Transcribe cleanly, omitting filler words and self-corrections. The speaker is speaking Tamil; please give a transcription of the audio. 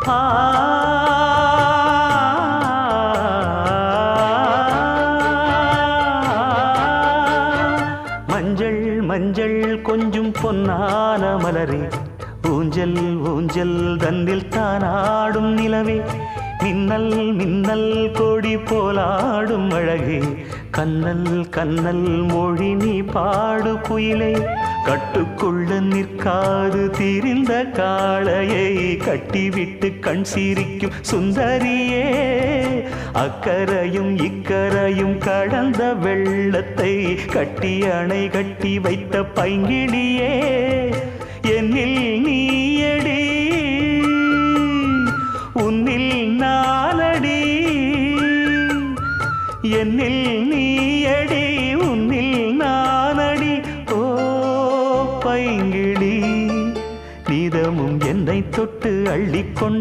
ஆ மஞ்சள் மஞ்சள் கொஞ்சம் பொன்னான மலரே, ஊஞ்சல் ஊஞ்சல் தன்னில் தானாடும் நிலவே, மின்னல் மின்னல் கொடி போலாடும் அழகே, கண்ணல் கண்ணல் மொழி நீ பாடு குயிலே, கட்டுக்குள்ள நிற்காது திரிந்த காளையை கட்டிவிட்டு கண் சிரிக்கும் சுந்தரியே, அக்கரையும் இக்கரையும் கடந்த வெள்ளத்தை கட்டி அணை கட்டி வைத்த பைங்கிளியே, என்னில் நீயடி உன்னில் நானடி, என்னில் நீயடி உன்னில் நானடி. ஓ பைங்கிளி, நீதமும் என்னை தொட்டு அள்ளிக்கொண்டு